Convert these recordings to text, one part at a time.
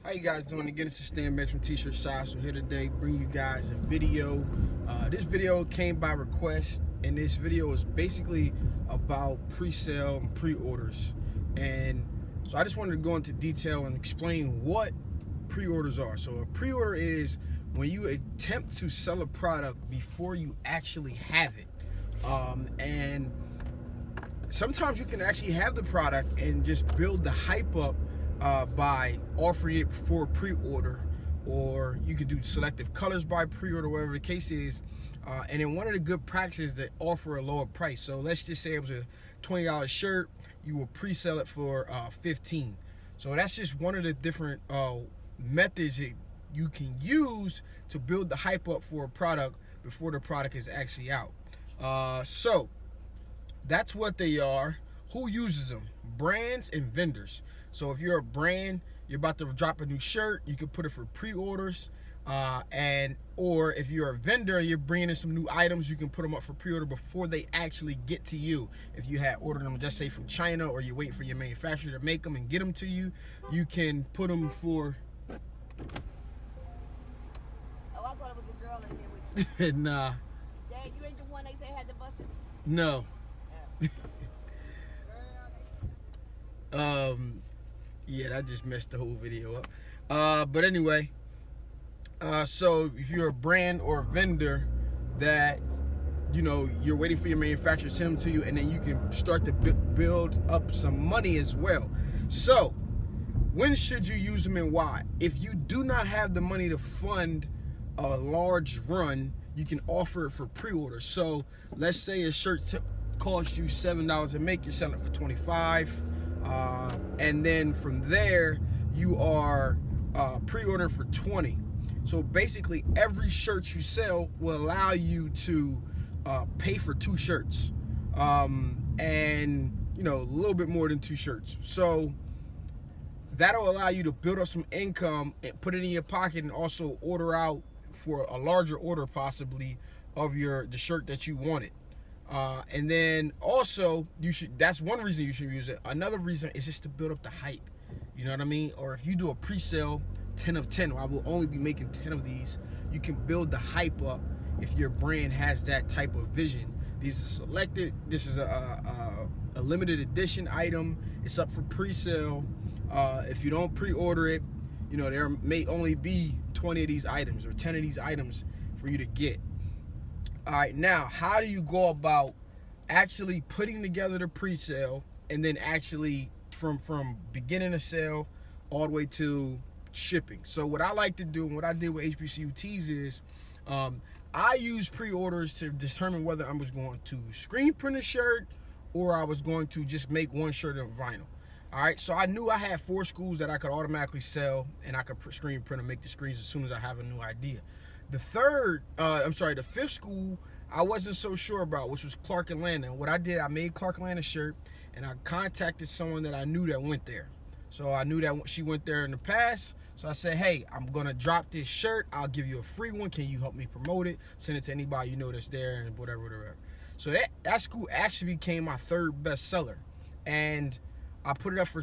How you guys doing? Again, it's Stan Banks from T-Shirt Side. So here today, bring you guys a video. This video came by request, and this video is basically about pre-sale and pre-orders. And so I just wanted to go into detail and explain what pre-orders are. So a pre-order is when you attempt to sell a product before you actually have it. And sometimes you can actually have the product and just build the hype up by offering it for pre-order, or you can do selective colors by pre-order, whatever the case is. And then one of the good practices that offer a lower price. So let's just say it was a $20 shirt, you will pre-sell it for $15. So that's just one of the different methods that you can use to build the hype up for a product before the product is actually out. So that's what they are. Who uses them? Brands and vendors. So if you're a brand, you're about to drop a new shirt, you can put it for pre-orders. Or if you're a vendor and you're bringing in some new items, you can put them up for pre-order before they actually get to you. If you had ordered them, just say from China, or you're waiting for your manufacturer to make them and get them to you, you can put them for. Oh, I thought it was a girl in there with you. Nah. Dad, you ain't the one they say had the buses? No. Yeah, that just messed the whole video up. But anyway, so if you're a brand or a vendor that, you know, you're waiting for your manufacturer to send them to you, and then you can start to build up some money as well. So when should you use them and why? If you do not have the money to fund a large run, you can offer it for pre-order. So let's say a shirt costs you $7 to make, you're selling it for $25. And then from there, you are pre-ordering for $20. So basically, every shirt you sell will allow you to pay for 2 shirts, and you know, a little bit more than 2 shirts. So that'll allow you to build up some income and put it in your pocket, and also order out for a larger order possibly of the shirt that you wanted. And then also that's one reason you should use it. Another reason is just to build up the hype. You know what I mean? Or if you do a pre-sale 10 of 10, I will only be making 10 of these. You can build the hype up if your brand has that type of vision. These are selected. This is a limited edition item. It's up for pre-sale. If you don't pre-order it, you know, there may only be 20 of these items or 10 of these items for you to get. All right, now how do you go about actually putting together the pre-sale, and then actually from beginning of sale all the way to shipping? So what I like to do, and what I did with HBCU Tees is, I use pre-orders to determine whether I was going to screen print a shirt or I was going to just make one shirt in vinyl. All right, so I knew I had 4 schools that I could automatically sell, and I could screen print and make the screens as soon as I have a new idea. The 5th school, I wasn't so sure about, which was Clark Atlanta. And what I did, I made Clark Atlanta shirt, and I contacted someone that I knew that went there. So I knew that she went there in the past. So I said, hey, I'm gonna drop this shirt. I'll give you a free one. Can you help me promote it? Send it to anybody you know that's there, and whatever. So that school actually became my 3rd best seller. And I put it up for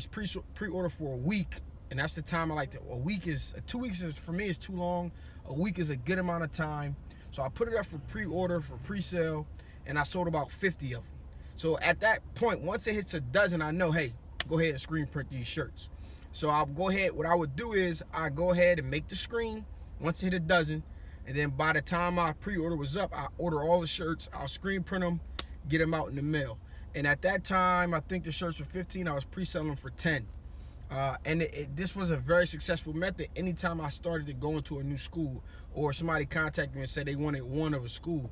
pre-order for a week. And that's the time I like to. 2 weeks is, for me, is too long. A week is a good amount of time. So I put it up for pre-order, for pre-sale, and I sold about 50 of them. So at that point, once it hits a dozen, I know, hey, go ahead and screen print these shirts. So I'll go ahead, what I would do is I go ahead and make the screen once it hit a dozen, and then by the time my pre-order was up, I order all the shirts, I'll screen print them, get them out in the mail. And at that time, I think the shirts were 15, I was pre-selling them for 10. And this was a very successful method. Anytime I started to go into a new school, or somebody contacted me and said they wanted one of a school.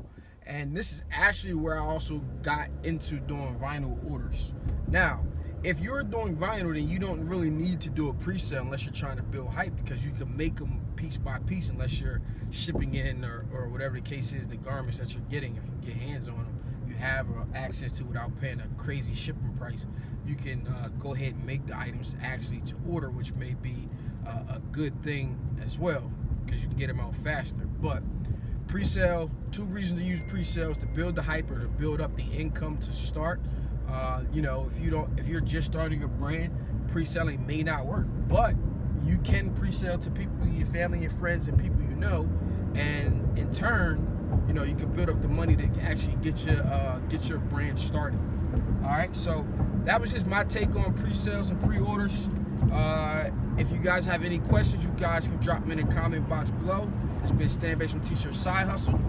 And this is actually where I also got into doing vinyl orders. Now, if you're doing vinyl, then you don't really need to do a pre-sale unless you're trying to build hype, because you can make them piece by piece unless you're shipping in or whatever the case is, the garments that you're getting. If you can get hands on them, you have access to without paying a crazy shipping price. You can go ahead and make the items actually to order, which may be a good thing as well, because you can get them out faster. But pre-sale, 2 reasons to use pre-sales: to build the hype or to build up the income to start. You know, if you're just starting a brand, pre-selling may not work, but you can pre-sale to people, your family, your friends, and people you know, and in turn, you know, you can build up the money to actually get your brand started. All right, so that was just my take on pre-sales and pre-orders. If you guys have any questions, you guys can drop them in the comment box below. It's been Stan Bates from T-Shirt Side Hustle.